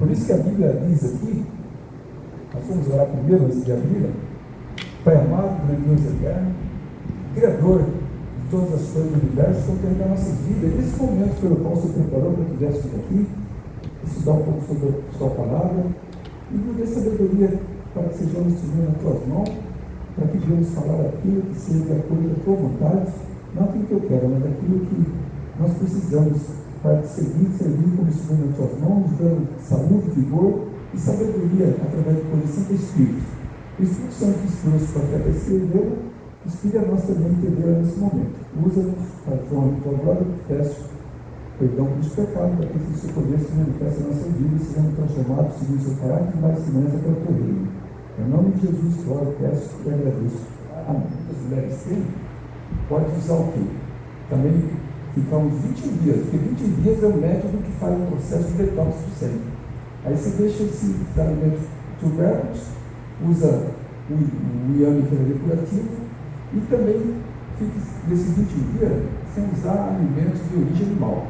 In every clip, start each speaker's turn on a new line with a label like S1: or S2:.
S1: Por isso que a Bíblia diz aqui, nós vamos orar primeiro antes de abrir. Pai amado, grandioso eterno, Criador de todas as coisas do universo, contemplando nossas vidas. Nesse momento pelo qual o Senhor preparou para que viéssemos aqui, estudar um pouco sobre a sua palavra, e nos dê sabedoria para que sejamos instrumentos nas tuas mãos, para que venhamos falar aquilo que seja de acordo com a tua vontade, não aquilo que eu quero, mas aquilo que nós precisamos para servir como instrumento nas tuas mãos, dando saúde, vigor e sabedoria através do poder Santo Espírito. O Espírito Santo nos trouxe para que escreveu, inspire a nós também entender nesse momento. Usa-nos para a tua glória, peço perdão pelos pecados, para que o seu poder se manifeste na nossa vida e sejamos transformados segundo o seu caráter e mais semelhança para o teu reino. Em nome de Jesus, glória, peço e agradeço. Amém. Muitas mulheres têm, pode usar o quê? Também ficar uns 21 dias, porque 21 dias é o método que faz o processo de detox do sangue. Aí você deixa esse alimento tubérculos, usa o iame que é depurativo e também fica nesses 21 dias sem usar alimentos de origem animal.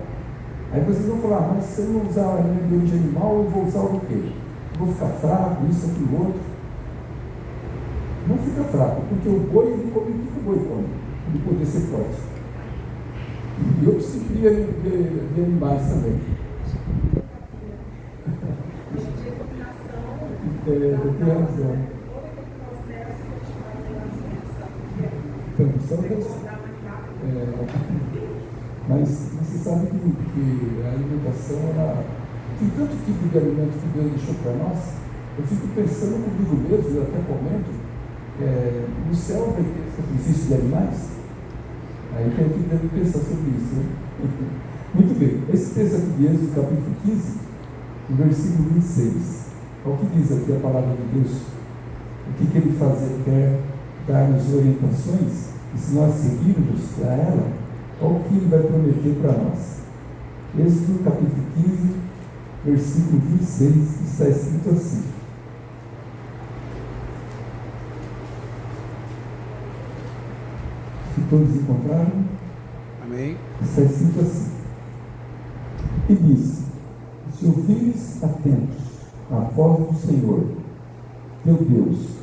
S1: Aí vocês vão falar, mas se eu não usar alimento de origem animal, eu vou usar o quê? Eu vou ficar fraco, isso, aquilo, outro. Não fica fraco, porque o boi, ele come o que o boi come, ele poder ser forte. E eu preciso de animais também. Eu tenho razão. Mas você sabe que a alimentação, ela tem tanto tipo de alimento que Deus deixou para nós. Eu fico pensando comigo mesmo, eu até comento, no céu vai ter sacrifício de animais. Aí eu tenho que pensar sobre isso. Né? Muito bem, esse texto aqui de Êxodo, capítulo 15, versículo 26. Olha o que diz aqui a palavra de Deus. O que ele quer dar-nos orientações, e se nós seguirmos a ela, olha o que ele vai prometer para nós. Êxodo capítulo 15, versículo 26, está escrito assim. Se todos encontraram,
S2: amém.
S1: Está escrito assim. E disse: se ouvires atentos à voz do Senhor, teu Deus,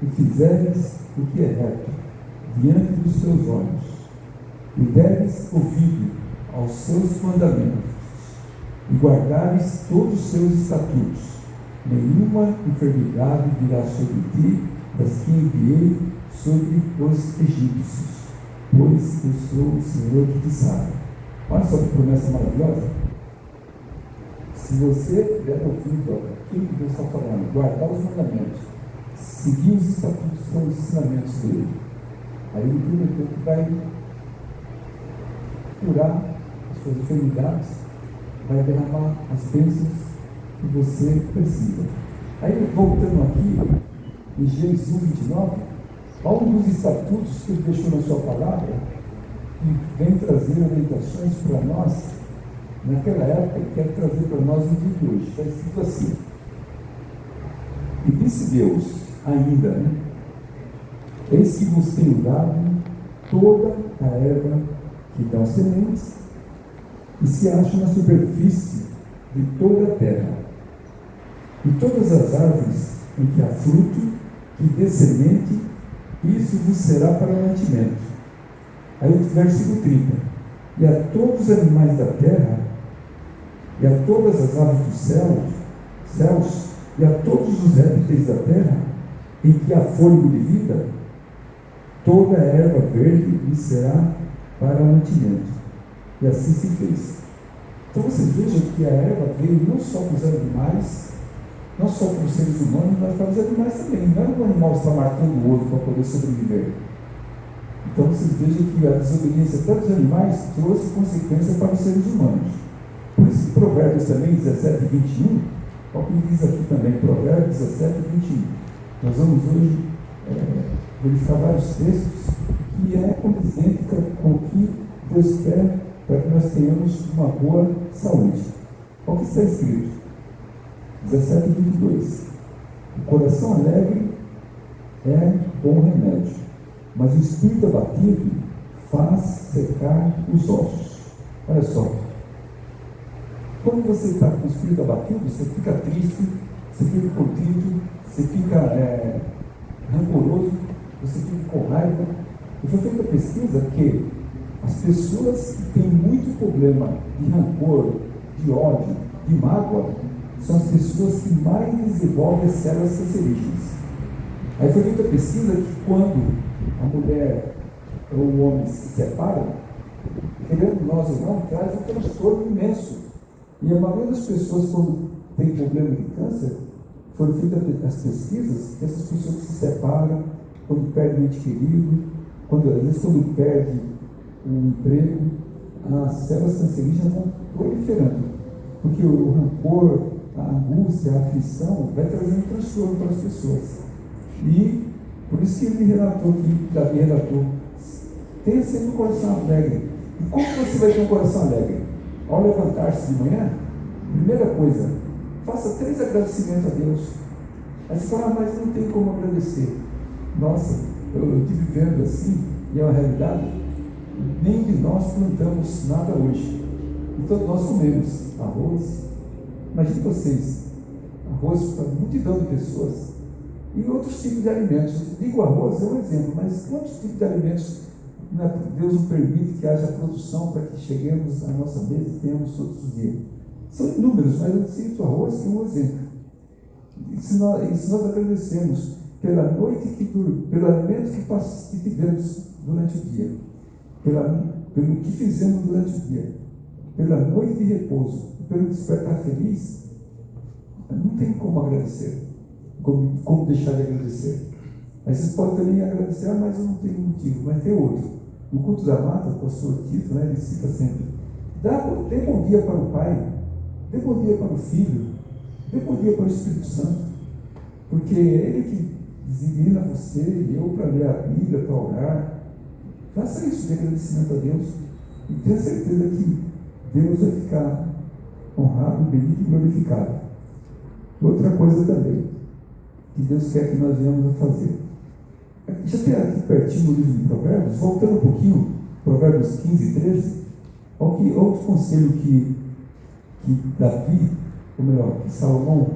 S1: e fizeres o que é reto diante dos teus olhos, e deres ouvido aos seus mandamentos, e guardares todos os seus estatutos, nenhuma enfermidade virá sobre ti, das que enviei sobre os egípcios, pois eu sou o Senhor que te sara. Olha só que promessa maravilhosa. Se você der ouvido aquilo que Deus está falando, guardar os mandamentos, seguir os estatutos, que são os ensinamentos dele, aí ele prometeu que vai curar as suas enfermidades, vai derramar as bênçãos que você precisa. Aí, voltando aqui, em Gênesis 1:29, há um dos estatutos que ele deixou na sua palavra, que vem trazer orientações para nós, naquela época, ele quer trazer para nós no dia de hoje. Está escrito assim: e disse Deus ainda, eis que vos tenho dado toda a erva que dá sementes e se acha na superfície de toda a terra, e todas as árvores em que há fruto, que dê semente, isso vos será para mantimento. Aí o versículo 30. E a todos os animais da terra, e a todas as aves dos céus, e a todos os répteis da terra, em que há fôlego de vida, toda a erva verde lhe será para mantimento. E assim se fez. Então vocês vejam que a erva veio não só para os animais, não só para os seres humanos, mas para os animais também. Não é que o animal está marcando o outro para poder sobreviver. Então vocês vejam que a desobediência para os animais trouxe consequências para os seres humanos. Por isso que Provérbios também, 17:21, olha o que diz aqui também, Provérbios 17:21. Nós vamos hoje verificar vários textos que é condizente com o que Deus quer para que nós tenhamos uma boa saúde. Olha o que está escrito, 17:22. O coração alegre é bom remédio, mas o espírito abatido faz secar os ossos. Olha só. Quando você está com o espírito abatido, você fica triste, você fica contrito, você fica rancoroso, você fica com raiva. E foi feita pesquisa que as pessoas que têm muito problema de rancor, de ódio, de mágoa, são as pessoas que mais desenvolvem as células cancerígenas. Aí foi feita pesquisa que quando a mulher ou o homem se separam, querendo nós ou não, traz um transtorno imenso. E a maioria das pessoas, quando tem problema de câncer, foram feitas as pesquisas, que essas pessoas que se separam, quando perdem um ente querido, às vezes quando perdem um emprego, as células cancerígenas vão proliferando. Porque o rancor, a angústia, a aflição, vai trazendo transtorno para as pessoas. E por isso que ele relatou aqui, Davi relatou, tenha sempre um coração alegre. E como você vai ter um coração alegre? Ao levantar-se de manhã, primeira coisa, faça 3 agradecimentos a Deus. Aí você fala, mas não tem como agradecer. Nossa, eu estive vendo assim, e é uma realidade, nem de nós plantamos nada hoje. Então nós comemos arroz. Imagine vocês, arroz para multidão de pessoas e outros tipos de alimentos. Digo arroz é um exemplo, mas quantos tipos de alimentos Deus nos permite que haja produção para que cheguemos à nossa mesa e tenhamos todos os dias? São inúmeros, mas eu cito arroz como um exemplo. E se nós agradecemos pela noite pelo alimento que tivemos durante o dia, pelo que fizemos durante o dia, pela noite de repouso, pelo despertar feliz, não tem como agradecer, como deixar de agradecer. Aí vocês podem também agradecer, mas eu não tenho motivo, mas tem outro. No culto da mata, o pastor Tito, ele cita sempre, dê bom dia para o Pai, dê bom dia para o Filho, dê bom dia para o Espírito Santo, porque é Ele que designa você e eu para ler a Bíblia, para orar. Faça isso de agradecimento a Deus e tenha certeza que Deus vai ficar honrado, bendito e glorificado. Outra coisa também que Deus quer que nós venhamos a fazer. Já tem aqui pertinho no livro de Provérbios, voltando um pouquinho, Provérbios 15 e 13, outro conselho que Davi, ou melhor, que Salomão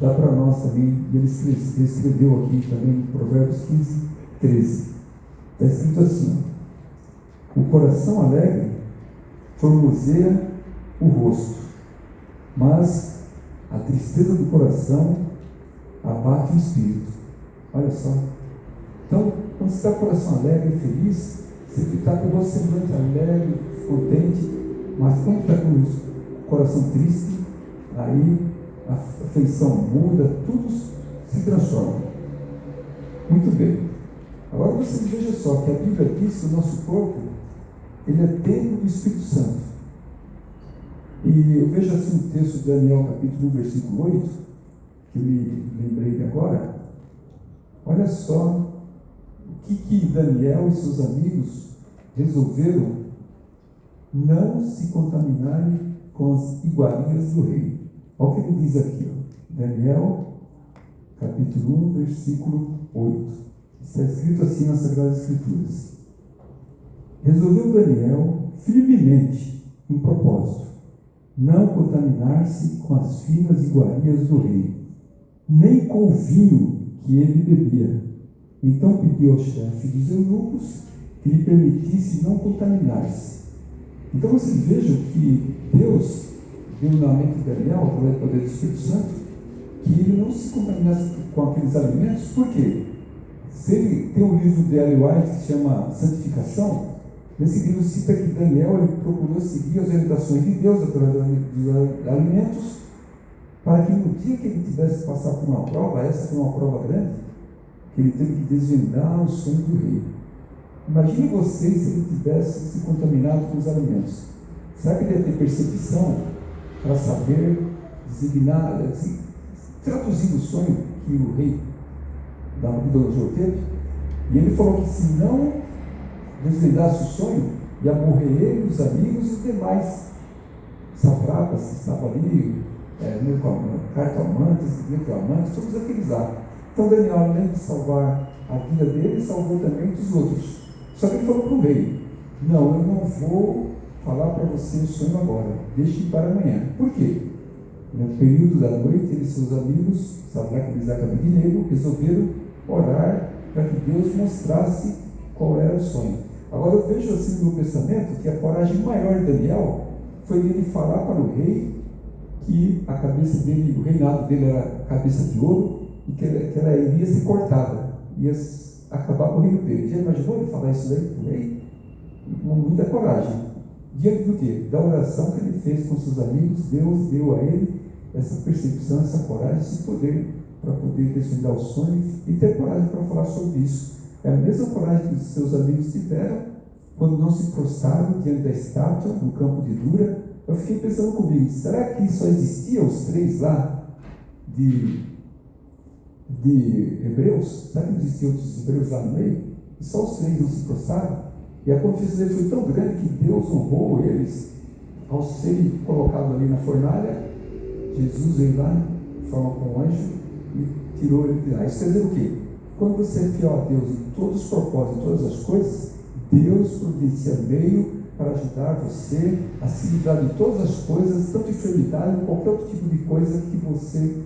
S1: dá para nós também, e ele escreveu aqui também em Provérbios 15, 13. Está escrito assim, ó, o coração alegre formoseia o rosto, mas a tristeza do coração abate o espírito. Olha só. Então, quando você está com o coração alegre e feliz, você está com o rosto semblante alegre, contente, mas quando está com o coração triste, aí a afeição muda, tudo se transforma. Muito bem. Agora você veja só que a Bíblia diz que o nosso corpo, ele é templo do Espírito Santo. E eu vejo assim um texto de Daniel, capítulo 1, versículo 8, que eu me lembrei de agora. Olha só o que Daniel e seus amigos resolveram não se contaminarem com as iguarias do rei. Olha o que ele diz aqui, ó. Daniel, capítulo 1, versículo 8. Está escrito assim nas Sagradas Escrituras. Resolveu Daniel firmemente um propósito, não contaminar-se com as finas iguarias do rei, nem com o vinho que ele bebia. Então pediu ao chefe dos eunucos que lhe permitisse não contaminar-se. Então vocês vejam que Deus deu na mente de Daniel, através do poder do Espírito Santo, que ele não se contaminasse com aqueles alimentos. Por quê? Se ele tem um livro de Ellen White que se chama Santificação, nesse livro cita que Daniel ele procurou seguir as orientações de Deus através dos alimentos, para que no dia que ele tivesse que passar por uma prova, essa foi uma prova grande, que ele teve que desvendar o sonho do rei. Imagine vocês se ele tivesse se contaminado com os alimentos. Será que ele ia ter percepção para saber designar, assim, traduzir o sonho que o rei da Nabucodonosor teve? E ele falou que se não desvendasse o sonho, ia morrer ele, os amigos e os demais satrapas que estavam ali, cartomantes, necromantes, todos aqueles lá. Então Daniel, além de salvar a vida dele, salvou também dos outros. Só que ele falou para o rei: não, eu não vou falar para você o sonho agora, deixe para amanhã. Por quê? No período da noite, ele e seus amigos, Sadraque, Mesaque e Abednego, resolveram orar para que Deus mostrasse qual era o sonho. Agora eu vejo assim no meu pensamento que a coragem maior de Daniel foi ele falar para o rei que a cabeça dele, o reinado dele era cabeça de ouro e que ela iria ser cortada, ia acabar com o reino dele. Já imaginou ele falar isso daí para o rei? Com muita coragem. Diante do quê? Da oração que ele fez com seus amigos, Deus deu a ele essa percepção, essa coragem, esse poder para poder desvendar o sonho e ter coragem para falar sobre isso. É a mesma coragem que os seus amigos tiveram quando não se prostraram diante da estátua no campo de Dura. Eu fiquei pensando comigo, será que só existiam os três lá de Hebreus? Será que não existiam outros hebreus lá no meio? E só os três não se prostraram? E a confiança dele foi tão grande que Deus honrou eles ao serem colocados ali na fornalha. Jesus veio lá, forma com um anjo e tirou ele de lá. Isso quer dizer o quê? Quando você é fiel a Deus em todos os propósitos, em todas as coisas, Deus providencia meio para ajudar você a se livrar de todas as coisas, tanto enfermidade, qualquer outro tipo de coisa que você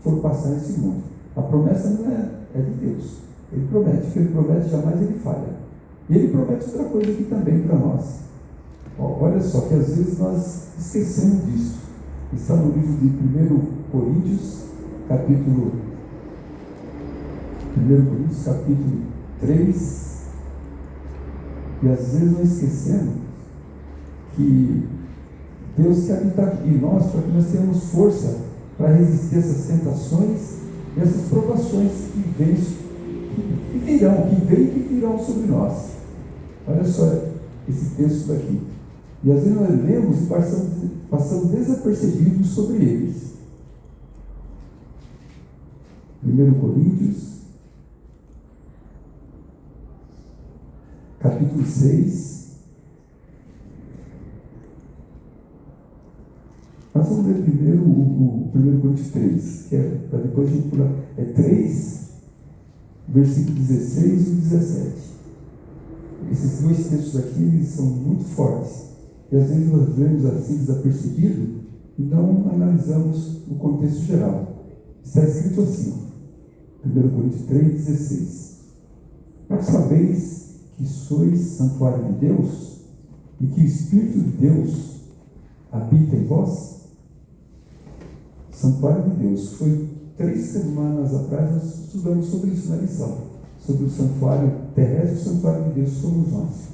S1: for passar nesse mundo. A promessa não é de Deus. Ele promete, o que ele promete jamais ele falha. E ele promete outra coisa aqui também para nós. Olha só, que às vezes nós esquecemos disso. Está no livro de 1 Coríntios, capítulo 3. E às vezes nós esquecemos que Deus quer habitar em nós para que nós tenhamos força para resistir essas tentações e essas provações que virão sobre nós. Olha só esse texto daqui. E às vezes nós lemos e passamos desapercebidos sobre eles. 1 Coríntios, capítulo 6. Nós vamos ler primeiro o 1 Coríntios 3, que é para depois a gente pular. É 3, versículo 16 e 17. Esses dois textos aqui eles são muito fortes. E às vezes nós vemos assim desapercebido e não analisamos o contexto geral. Está escrito assim, 1 Coríntios 3, 16. Não sabeis que sois santuário de Deus e que o Espírito de Deus habita em vós? Santuário de Deus. Foi 3 semanas atrás nós estudamos sobre isso na lição, sobre o santuário terrestre e o santuário de Deus somos nós.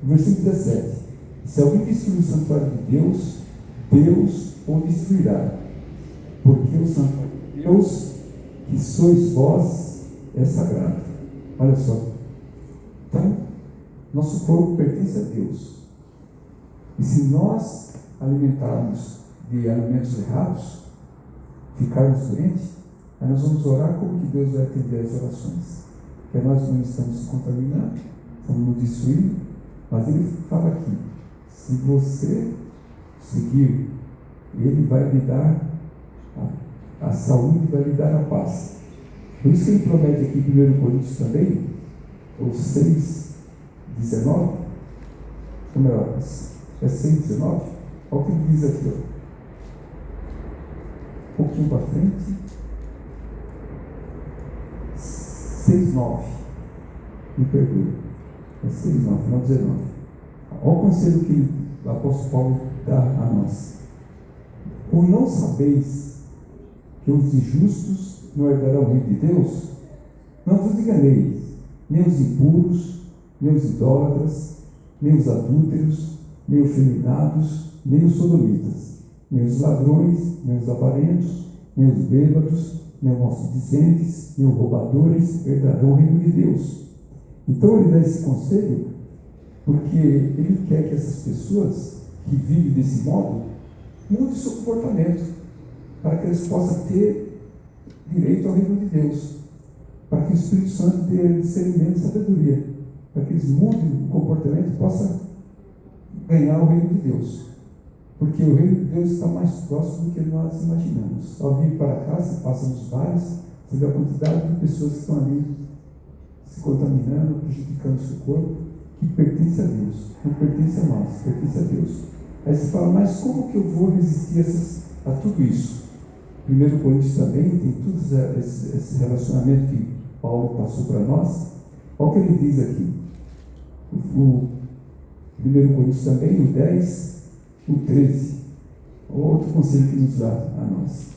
S1: Versículo 17. Se alguém destruir o santuário de Deus, Deus o destruirá, porque o santuário de Deus, que sois vós, é sagrado. Olha só. Então, nosso corpo pertence a Deus. E se nós alimentarmos de alimentos errados, ficarmos doentes, aí nós vamos orar como que Deus vai atender as orações. Porque nós não estamos se contaminando, estamos nos destruindo, mas ele fala aqui, se você seguir, ele vai lhe dar a saúde, vai lhe dar a paz. Por isso que ele promete aqui em 1 Coríntios também, ou 6, 19, ou melhor, é 6, 19, olha o que ele diz aqui, ó. Um pouquinho para frente, 6, 9, me perdoe, é 6, 9, não 19. Olha o conselho que o apóstolo Paulo dá a nós. Ou não sabeis que os injustos não herdarão o reino de Deus? Não vos enganeis, nem os impuros, nem os idólatras, nem os adúlteros, nem os efeminados, nem os sodomitas, nem os ladrões, nem os avarentos, nem os bêbados, nem os maldizentes, nem os roubadores herdarão o reino de Deus. Então ele dá esse conselho porque ele quer que essas pessoas que vivem desse modo mudem seu comportamento, para que eles possam ter direito ao reino de Deus, para que o Espírito Santo dê discernimento e sabedoria, para que eles mudem o comportamento e possam ganhar o reino de Deus, porque o reino de Deus está mais próximo do que nós imaginamos. Ao vir para cá, você passa nos bares, você vê a quantidade de pessoas que estão ali se contaminando, prejudicando o seu corpo. que pertence a Deus, não pertence a nós, pertence a Deus. Aí você fala, mas como que eu vou resistir a tudo isso? 1 Coríntios também tem todo esse relacionamento que Paulo passou para nós. Olha o que ele diz aqui. O 1 Coríntios também, o 10, o 13. Outro conselho que nos dá a nós.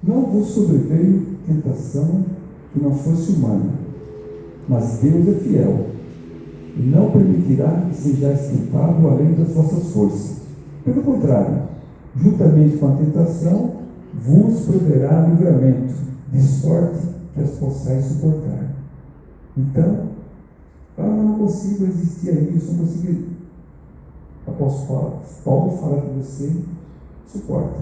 S1: Não vos sobreveio tentação que não fosse humana, mas Deus é fiel, e não permitirá que sejais tentado além das vossas forças. Pelo contrário, juntamente com a tentação, vos proverá livramento, de sorte que as possais suportar. Então, eu não consigo resistir a isso, não consigo. Apóstolo Paulo fala que você suporta.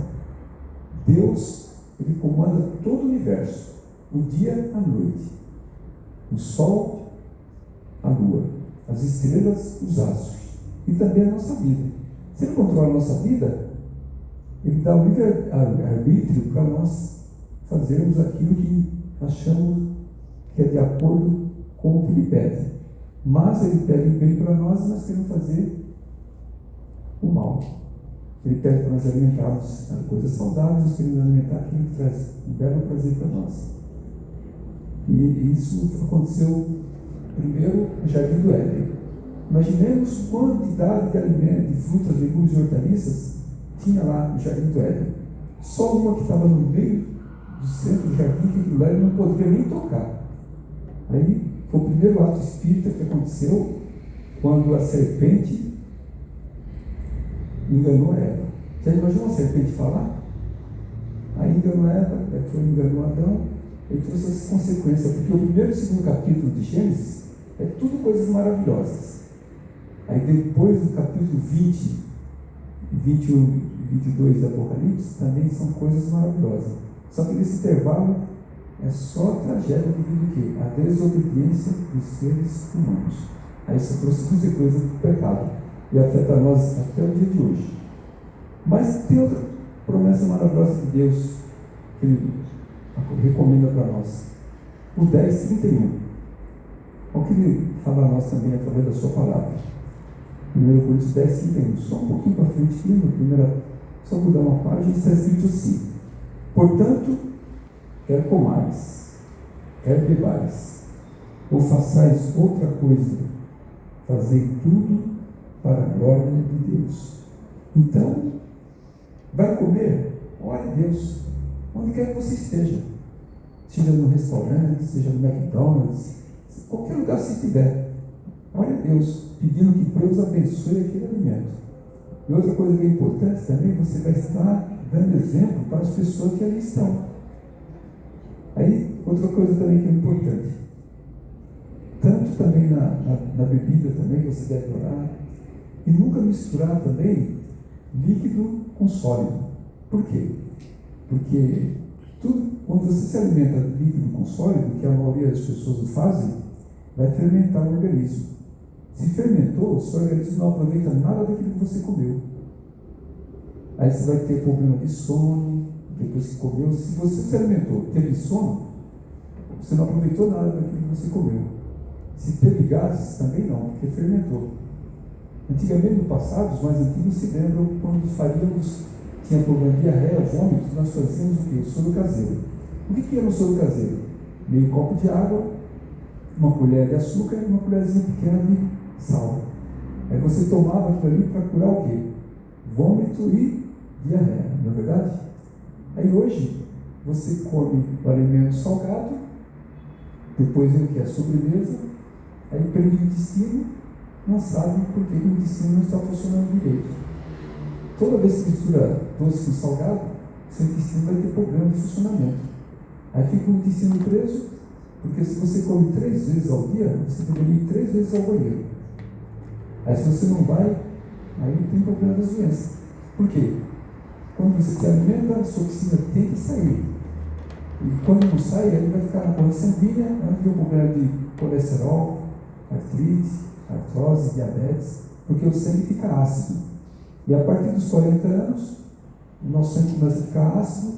S1: Deus, Ele comanda todo o universo, o dia, a noite, o sol, a lua, as estrelas, os astros, e também a nossa vida. Se Ele controla a nossa vida, Ele dá o livre-arbítrio para nós fazermos aquilo que achamos que é de acordo com o que Ele pede. Mas Ele pede o bem para nós e nós queremos fazer o mal. Ele pede para nós alimentarmos coisas saudáveis, nós queremos alimentar aquilo que traz um belo prazer para nós. E isso aconteceu primeiro no Jardim do Éden. Imaginemos quantidade de alimentos, de frutas, legumes e hortaliças tinha lá no Jardim do Éden. Só uma que estava no meio do centro do jardim, que aquilo lá ele não poderia nem tocar. Aí foi o primeiro ato espírita que aconteceu quando a serpente enganou Eva. Já imaginou a serpente falar? Aí enganou Eva, enganou Adão, e trouxe as consequências, porque o primeiro e o segundo capítulo de Gênesis é tudo coisas maravilhosas. Aí depois do capítulo 20, 21 e 22 do Apocalipse também são coisas maravilosas. Só que nesse intervalo é só tragédia devido ao quê? A desobediência dos seres humanos. Aí isso trouxe consequências do pecado e afeta nós até o dia de hoje. Mas tem outra promessa maravilhosa de Deus que Ele recomenda para nós. O 10:31. Olha o que Ele fala a nós também através da sua palavra. 1 Coríntios 10:31. Só um pouquinho para frente aqui, na primeira, só mudar uma página, está escrito assim: portanto, quer comais, quer bebais, ou façais outra coisa, fazei tudo para a glória de Deus. Então, vai comer? Ore a Deus, onde quer que você esteja. Seja no restaurante, seja no McDonald's, qualquer lugar que você estiver. Ore a Deus, pedindo que Deus abençoe aquele alimento. E outra coisa que é importante também, você vai estar dando exemplo para as pessoas que ali estão. Aí, outra coisa também que é importante. Tanto também na bebida também você deve orar. E nunca misturar também líquido com sólido. Por quê? Porque quando você se alimenta de líquido com sólido, que a maioria das pessoas o fazem, vai fermentar o organismo. Se fermentou, o seu organismo não aproveita nada daquilo que você comeu. Aí você vai ter problema de sono, depois que comeu. Se você se alimentou, teve sono, você não aproveitou nada daquilo que você comeu. Se teve gases, também não, porque fermentou. Antigamente, no passado, os mais antigos se lembram quando tinha problema de diarreia, vômito, nós fazíamos o quê? O soro caseiro. O que era o soro caseiro? Meio copo de água, uma colher de açúcar e uma colherzinha pequena de sal. Aí você tomava aquilo ali para curar o quê? Vômito e diarreia, não é verdade? Aí hoje, você come o alimento salgado, depois vem o que? A sobremesa, aí prende o intestino, não sabe por que o intestino não está funcionando direito. Toda vez que mistura doce com salgado, seu intestino vai ter problema de funcionamento. Aí fica o intestino preso, porque se você come 3 vezes ao dia, você deveria ir 3 vezes ao banheiro. Aí se você não vai, aí tem problema das doenças. Por quê? Quando você se alimenta, a toxina tem que sair. E quando não sai, ele vai ficar na corrente sanguínea, vai ter um problema de colesterol, artrite, artrose, diabetes, porque o sangue fica ácido. E a partir dos 40 anos, o nosso sangue começa a ficar ácido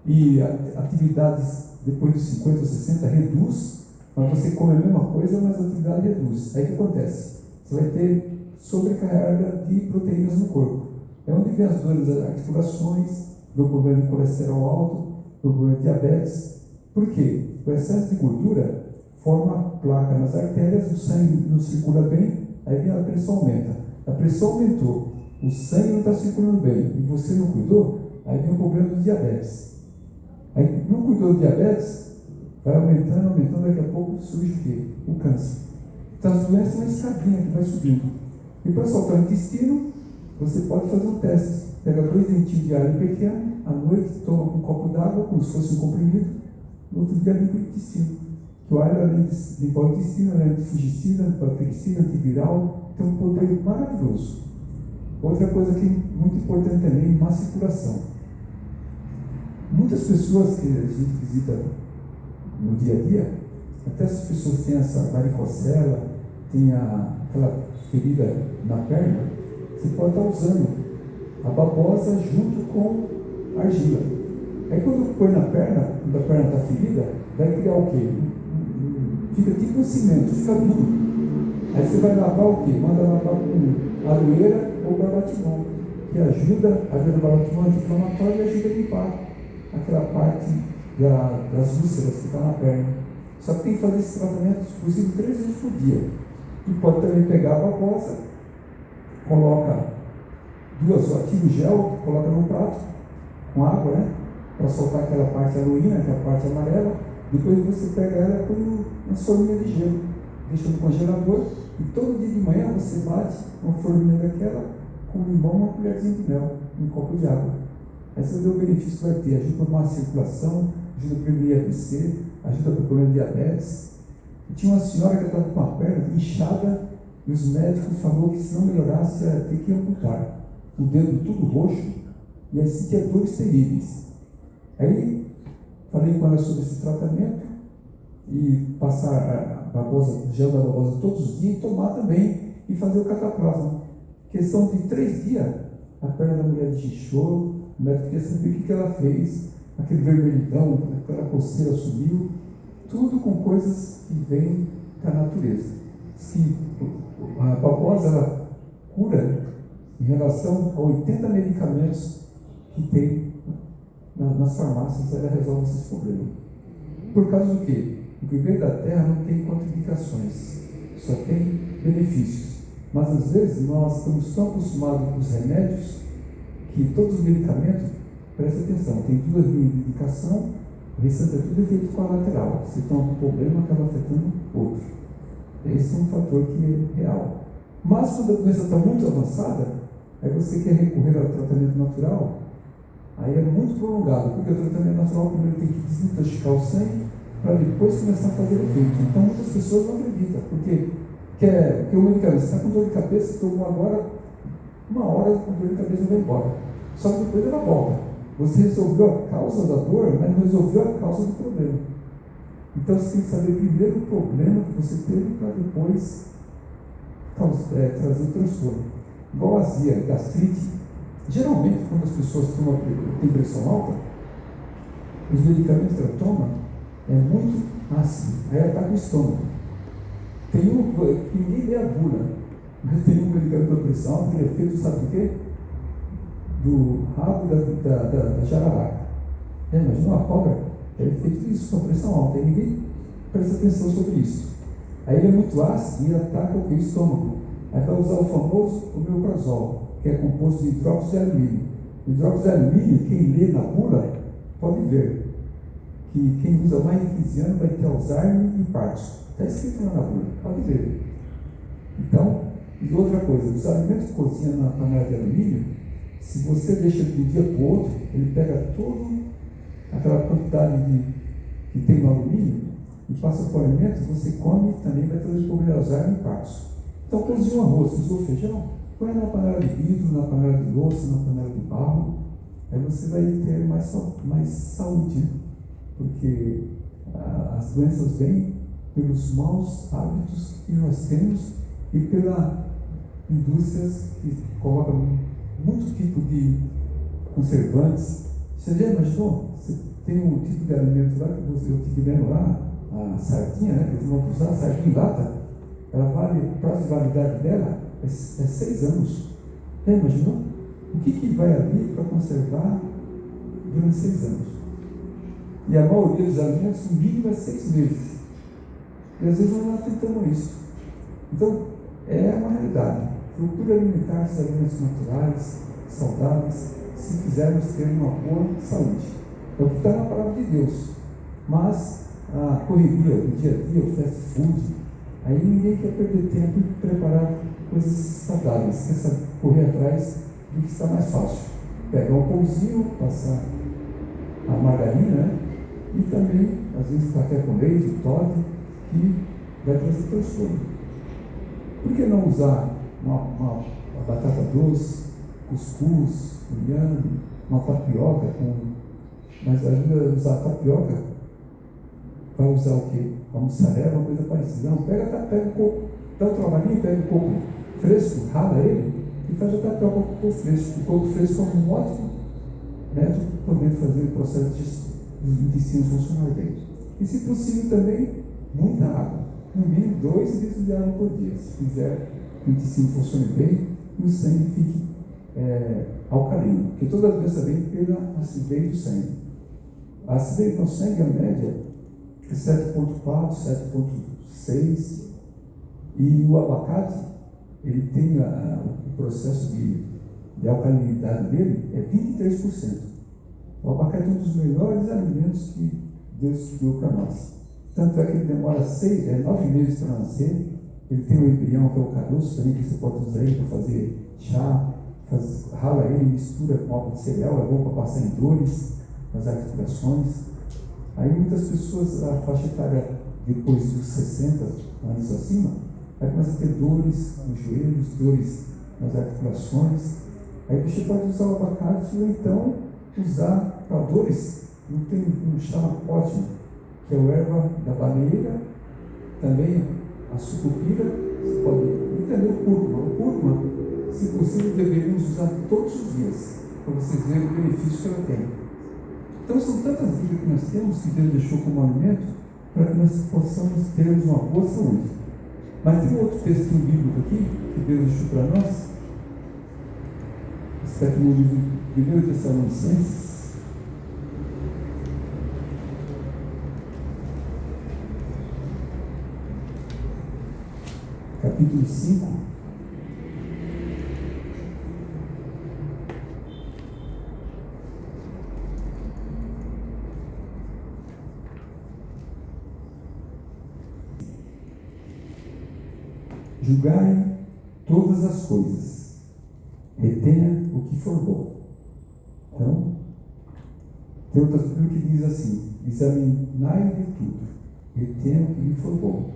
S1: e atividades depois dos 50 ou 60 reduz Mas você come a mesma coisa, mas a atividade reduz. Aí o que acontece? Você vai ter sobrecarga de proteínas no corpo. É onde vem as dores das articulações, do problema de colesterol alto, do problema de diabetes. Por quê? O excesso de gordura forma placa nas artérias, o sangue não circula bem, aí vem a pressão aumenta. A pressão aumentou, o sangue não está circulando bem e você não cuidou, aí vem o problema do diabetes. Aí não cuidou do diabetes, vai aumentando, daqui a pouco surge o quê? O câncer. Então as doenças são uma escadinha que vai subindo. E para soltar o intestino, você pode fazer um teste. Pega 2 dentinhos de alho pequeno, à noite toma um copo d'água, como se fosse um comprimido, no outro dia limpa o intestino. Que o alho, além de limpar o intestino, além de fungicida, bactericida, antiviral, tem um poder maravilhoso. Outra coisa que é muito importante também, má circulação. Muitas pessoas que a gente visita no dia a dia, até essas pessoas têm essa varicocela, tem aquela ferida na perna, você pode estar usando a babosa junto com argila. Aí quando põe na perna, quando a perna está ferida, vai criar o quê? Fica tipo um cimento, fica duro. Aí você vai lavar o quê? Manda lavar com aloeira ou balatimon, que ajuda a ver o balatimon anti-inflamatório e ajuda a limpar aquela parte das úlceras que está na perna. Só que tem que fazer esse tratamento, inclusive 3 vezes por dia. E pode também pegar a babosa, coloca 2, tira o gel, coloca no prato, com água, né? Para soltar aquela parte aloína, que é a parte amarela. Depois você pega ela e põe uma forminha de gelo, deixa no congelador, e todo dia de manhã você bate uma forminha daquela com limão, uma colherzinha de mel, um copo de água. Aí você vê o benefício que vai ter, ajuda a circulação, ajuda a prevenir AVC, ajuda para o problema de diabetes. E tinha uma senhora que estava com a perna inchada, e os médicos falaram que se não melhorasse ia ter que amputar. O dedo tudo roxo, e aí sentia dores terríveis. Aí falei com ela sobre esse tratamento, e passar o gel da babosa todos os dias, e tomar também, e fazer o cataplasma. Questão de 3 dias, a perna da mulher desinchou, o médico queria saber o que ela fez, aquele vermelhidão, aquela coceira sumiu, tudo com coisas que vêm da natureza. Se a babosa ela cura em relação a 80 medicamentos que tem nas farmácias, ela resolve esses problemas. Por causa do quê? Porque o veio da terra não tem contraindicações, só tem benefícios. Mas às vezes nós estamos tão acostumados com os remédios que todos os medicamentos, presta atenção, tem 2 linhas de indicação, o restante é tudo efeito colateral. Se tem algum problema, acaba afetando outro. Esse é um fator que é real. Mas quando a doença está muito avançada, aí você quer recorrer ao tratamento natural, aí é muito prolongado, porque o tratamento natural primeiro tem que desintoxicar o sangue para depois começar a fazer efeito. Então muitas pessoas não acreditam, porque o medicamento, você está com dor de cabeça, tomou agora, 1 hora com dor de cabeça vai embora. Só que depois ela volta. Você resolveu a causa da dor, mas não resolveu a causa do problema. Então você tem que saber primeiro o problema que você teve para depois trazer o transtorno. Igual azia, gastrite. Geralmente, quando as pessoas têm pressão alta, os medicamentos que ela toma é muito ácido. Aí ela está com o estômago. Tem um que ninguém lê a bula, mas tem um medicamento para pressão alta que é feito, sabe do quê? Do rabo da jararaca. Imagina uma cobra, é feito isso com pressão alta, aí ninguém presta atenção sobre isso. Aí ele é muito ácido e ataca o estômago. Aí vai usar o famoso omeprazol, que é composto de hidróxido de alumínio. O hidróxido de alumínio, quem lê na bula, pode ver que quem usa mais de 15 anos vai ter Alzheimer e Parkinson. Está escrito lá na bula, pode ver. Então, e outra coisa, os alimentos que cozinham na panela de alumínio, se você deixa de um dia para o outro, ele pega toda aquela quantidade que tem no alumínio e passa para o alimento, você come e também vai ter problema de Alzheimer e Parkinson. Então, cozinha um arroz, cozinha um feijão, põe na panela de vidro, na panela de louça, na panela de barro, aí você vai ter mais saúde, porque as doenças vêm pelos maus hábitos que nós temos e pelas indústrias que colocam muito tipo de conservantes. Você já imaginou? Você tem um tipo de alimento lá que eu tive vendo lá, a sardinha, né? Eles vão usar a sardinha em lata, o prazo de validade dela é 6 anos. Já imaginou? O que vai ali para conservar durante 6 anos? E a maioria dos alimentos, o mínimo é 6 meses. E às vezes nós não atentamos isso. Então, é uma realidade. Procure alimentar os alimentos naturais, saudáveis, se quisermos ter uma boa saúde. É o que está na palavra de Deus. Mas a correria do dia a dia, o fast food, aí ninguém quer perder tempo e preparar coisas saudáveis, quer correr atrás do que está mais fácil. Pegar um pãozinho, passar a margarina, né? E também, às vezes, café com leite, o Toddy, que vai trazer transtorno. Por que não usar uma batata doce, cuscuz, inhame, uma tapioca mas ainda usar tapioca, vai usar o quê? A mussarela, uma coisa parecida. Não, pega o coco, dá um trabalhinho, pega o coco fresco, rala ele e faz a tapioca com o coco fresco. O coco fresco é um ótimo método para poder fazer o processo dos intestinos funcionar bem. E, se possível, também muita água. No mínimo 2 litros de água por dia. Se quiser que o intestino funcione bem e o sangue fique alcalino. Porque toda doença vem pela acidez do sangue. A acidez do sangue, a média, é 7,4, 7,6. E o abacate, ele tem o processo de alcalinidade dele é 23%. O abacate é um dos melhores alimentos que Deus deu para nós. Tanto é que ele demora 9 meses para nascer. Ele tem o embrião, que é o caroço também, que você pode usar ele para fazer chá, rala ele, mistura com álcool de cereal, é bom para passar em dores, nas articulações. Aí muitas pessoas, a faixa etária depois dos 60 anos acima, vai começar a ter dores nos joelhos, dores nas articulações. Aí você pode usar o abacate ou então usar para dores. Tem um chá ótimo, que é o erva da baleeira, também a sucupira, você pode, e também o cúrcuma. O cúrcuma, se possível, deveríamos usar todos os dias, para vocês verem o benefício que ela tem. Então, são tantas dicas que nós temos, que Deus deixou como alimento, para que nós possamos ter uma boa saúde. Mas tem outro texto bíblico aqui, que Deus deixou para nós, está aqui no livro de 1 Tessalonicenses, capítulo 5, julgai todas as coisas, retenha o que for bom. Então, tem outra Bíblia que diz assim: examinai de tudo, retenha o que lhe for bom.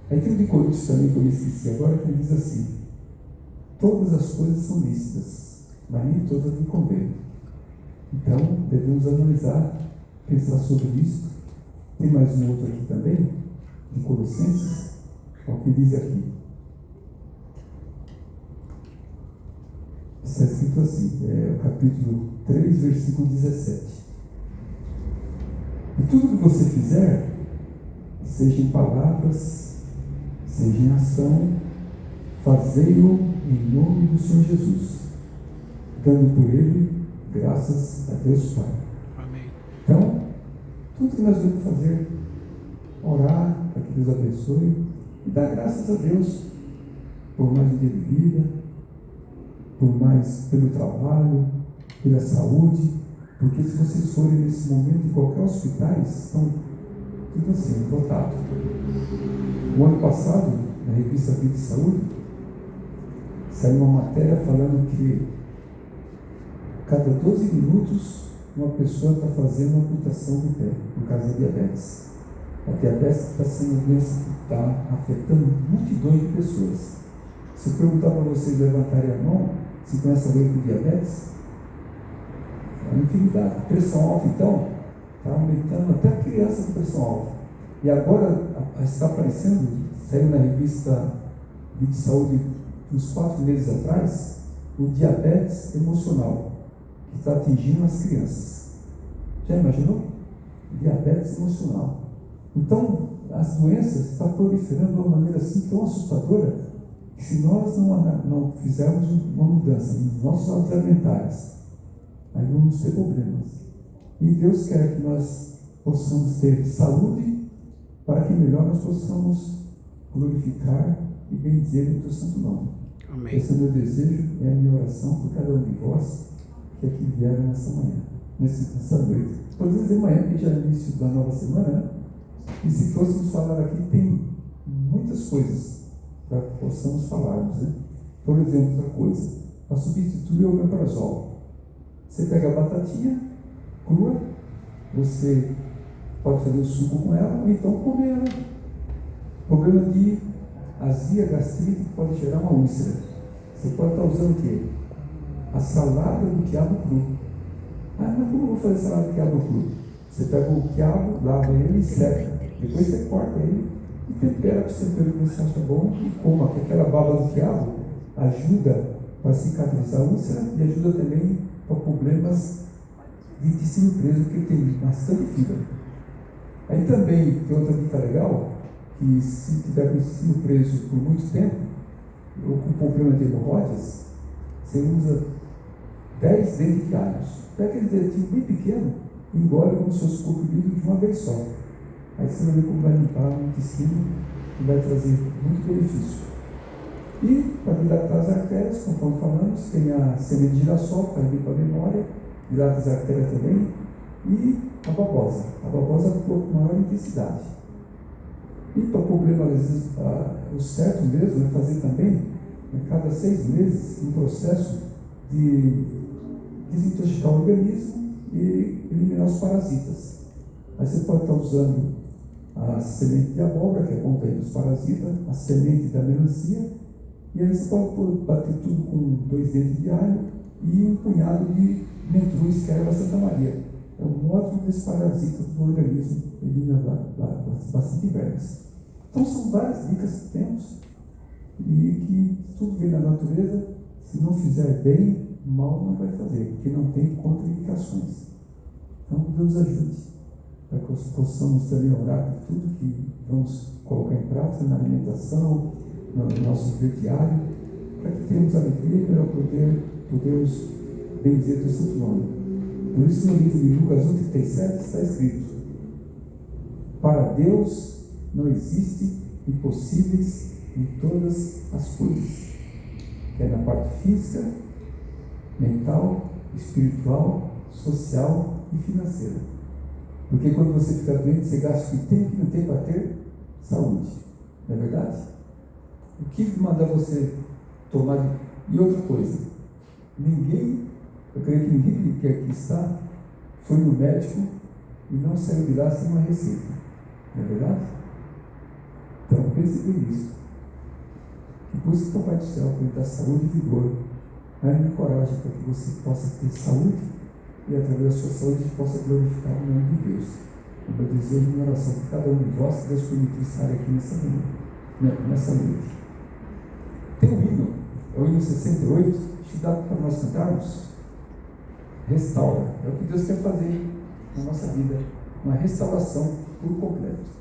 S1: Aí tem o de Coríntios também, que eu esqueci agora, que diz assim: todas as coisas são lícitas, mas nem todas lhe convêm. Então, devemos analisar, pensar sobre isso. Tem mais um outro aqui também, de Colossenses, o que diz aqui. Está escrito assim, o capítulo 3, versículo 17. E tudo que você fizer, seja em palavras, seja em ação, fazei-o em nome do Senhor Jesus, dando por ele graças a Deus Pai.
S2: Amém.
S1: Então, tudo que nós devemos fazer, orar para que Deus abençoe e dar graças a Deus por mais um dia de vida, pelo trabalho, pela saúde, porque se vocês forem nesse momento em qualquer hospital, estão tudo assim, lotado. O ano passado, na revista Vida e Saúde, saiu uma matéria falando que cada 12 minutos uma pessoa está fazendo amputação do pé, no caso da diabetes. A diabetes está sendo uma doença que está afetando multidões de pessoas. Se eu perguntar para vocês levantarem a mão, se conhece alguém com diabetes, é uma infinidade. Pressão alta, então, está aumentando até a criança com pressão alta. E agora está aparecendo, saiu na revista Vida e Saúde, uns 4 meses atrás, o diabetes emocional, que está atingindo as crianças. Já imaginou? Diabetes emocional. Então, as doenças estão proliferando de uma maneira assim tão assustadora que se nós não fizermos uma mudança nos nossos hábitos alimentares, aí vamos ter problemas. E Deus quer que nós possamos ter saúde para que melhor nós possamos glorificar e bendizer o teu santo nome. Amém. Esse é o meu desejo e a minha oração por cada um de vós que aqui vieram nessa manhã, nessa noite. Podemos dizer manhã, porque já é o início da nova semana, né? E se fôssemos falar aqui, tem muitas coisas para que possamos falarmos, né? Por exemplo, outra coisa, para substituir o omeprazol. Você pega a batatinha crua, você pode fazer o suco com ela, ou então comer ela. Problema de azia, gastrite, que pode gerar uma úlcera. Você pode estar usando o quê? A salada do quiabo cru. Ah, mas como eu vou fazer salada do quiabo cru? Você pega o quiabo, lava ele e seca. Depois você corta ele e tempera com o tempero que você acha bom e coma, porque aquela baba do quiabo ajuda para cicatrizar a úlcera e ajuda também para problemas de intestino preso, porque tem bastante fibra. Aí também tem outra dica legal, que se tiver com o intestino preso por muito tempo, ou com problema de hemorroidas, você usa 10 dentes de alhos. Pega aquele dentinho bem pequeno e engole como se fosse comprimido de uma vez só. Aí você vai ver como vai limpar o intestino e vai trazer muito benefício. E para dilatar as artérias, conforme falamos, tem a semente de girassol, que vai vir para a memória, dilata as artérias também, e a babosa. A babosa atua com maior intensidade. E para problema, às vezes, o certo mesmo é fazer também, a cada 6 meses, um processo de desintoxicar o organismo e eliminar os parasitas. Aí você pode estar usando a semente de abóbora, que é bom para ir dos parasitas, a semente da melancia, e aí você pode bater tudo com 2 dentes de alho e um punhado de mentruz, que é a Santa Maria. É um ótimo desparasita do organismo, elimina bastante vermes. Então são várias dicas que temos e que tudo vem da natureza. Se não fizer bem, mal não vai fazer, porque não tem contraindicações. Então Deus ajude para que possamos também orar por tudo que vamos colocar em prática na alimentação, no nosso dia diário, para que tenhamos alegria para podermos bendizer o teu santo nome. Por isso, no livro de Lucas 1,37 está escrito: para Deus não existe impossíveis em todas as coisas, que é na parte física, mental, espiritual, social e financeira. Porque quando você fica doente, você gasta o que tem e o que não tem para ter saúde. Não é verdade? O que manda você tomar? E outra coisa, eu creio que ninguém que aqui está foi no médico e não saiu de lá sem uma receita. Não é verdade? Então pense bem nisso. Que busque o Papai do Céu para lhe dar saúde e vigor, ânimo e coragem para que você possa ter saúde e através da sua saúde possa glorificar o nome de Deus. O meu desejo e minha oração por cada um de vós, que Deus permitiu estar aqui nessa noite. Tem um hino, é o hino 68, que dá para nós cantarmos. Restaura. É o que Deus quer fazer na nossa vida, uma restauração por completo.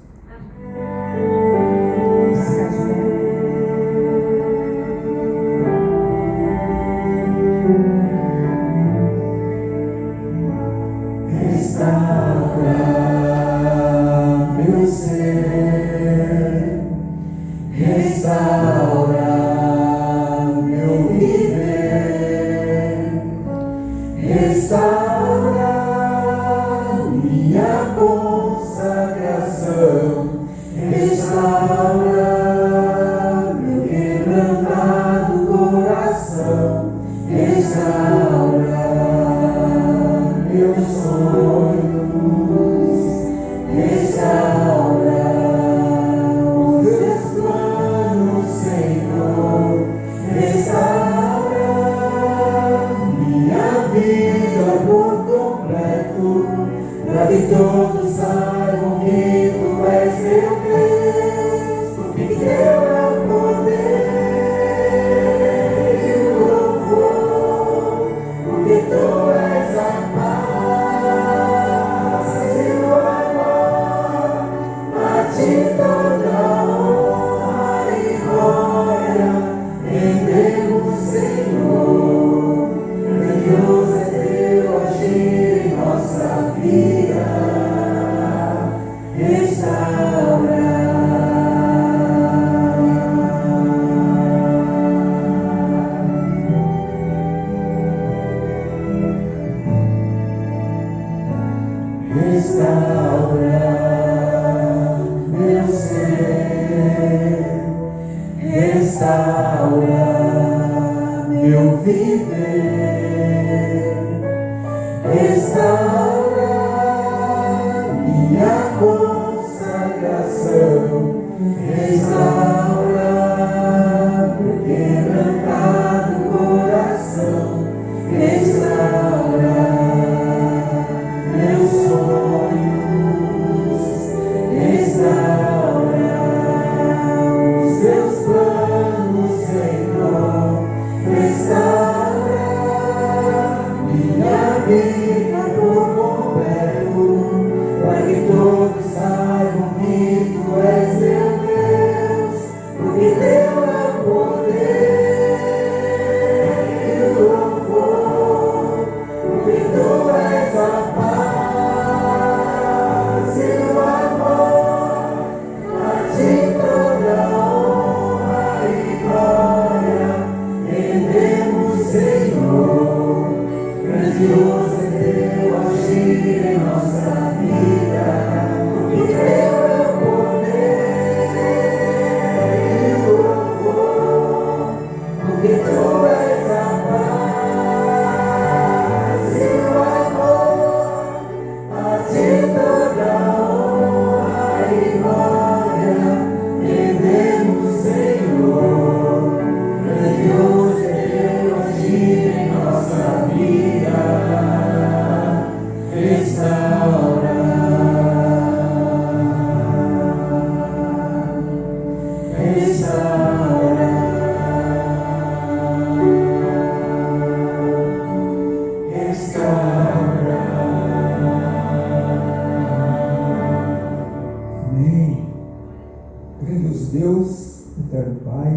S1: meu ser, restaura meu viver, restaura minha consagração, restaura meu quebrantado coração, restaura meus sonhos, restaura os seus planos, Senhor, restaura minha vida por completo, para que todos saibam que Tu és meu Deus, porque Teu é o poder e o louvor, porque Tu és a paz e o amor, a Ti toda honra e glória rendemos, Senhor. Grandioso é Teu agir em nossa vida, porque Teu é o poder e o louvor, porque Tu és a paz e o amor, a Ti toda honra e glória rendemos, Senhor. Grandioso é Teu agir em nossa vida, restaura, restaura, restaura. Amém. Grandioso Deus, eterno Pai,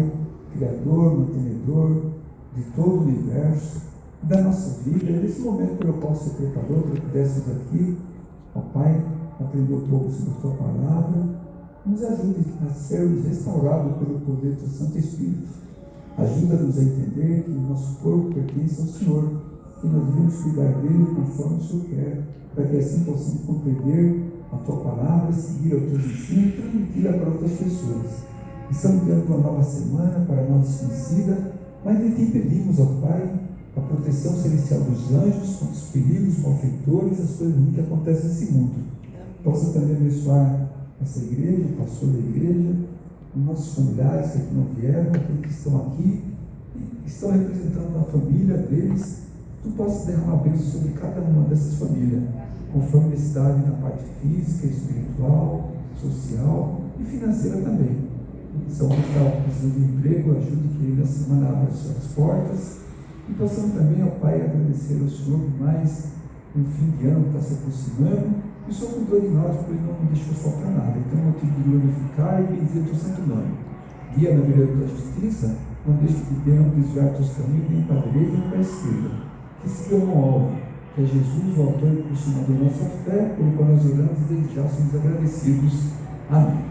S1: Criador, mantenedor de todo o universo, da nossa vida, nesse momento eu posso ser preparador para que pudéssemos aqui, ó Pai, aprender um pouco sobre a Tua palavra, nos ajude a sermos restaurados pelo poder do Santo Espírito. Ajuda-nos a entender que o nosso corpo pertence ao Senhor, e nós devemos cuidar dele conforme o Senhor quer, para que assim possamos compreender a Tua palavra, seguir os Teus ensinos e transmiti-la para outras pessoas. Estamos diante de uma nova semana para nós desconhecida, mas de Ti pedimos, ó Pai, a proteção celestial dos anjos contra os perigos, malfeitores, as coisas ruins que acontecem nesse mundo. Possa também abençoar essa igreja, o pastor da igreja, os nossos familiares que aqui não vieram, aqueles que estão aqui e estão representando a família deles. Tu possas derramar bênção sobre cada uma dessas famílias, conforme necessidade na parte física, espiritual, social e financeira também. Se alguém está precisando de emprego, ajude que ele na semana abra as suas portas. E possamos também, ó Pai, agradecer ao Senhor por mais um fim de ano que está se aproximando. E o Senhor cuidou de nós, porque Ele não deixou faltar nada. Então, motivo de glorificar e bendizer o Teu santo nome. Guia na vereda da justiça, não deixe que venham desviar Teus caminhos, nem para a direita nem para a esquerda. Que sigam ao alvo, que é Jesus, o autor e consumador da nossa fé, pelo qual nós oramos e desde já somos agradecidos. Amém.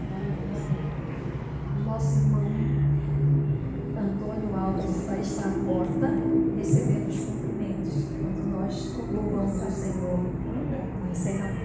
S2: Nosso irmão Antônio Alves vai estar à porta recebendo os cumprimentos quando nós louvamos ao Senhor. Vai ser na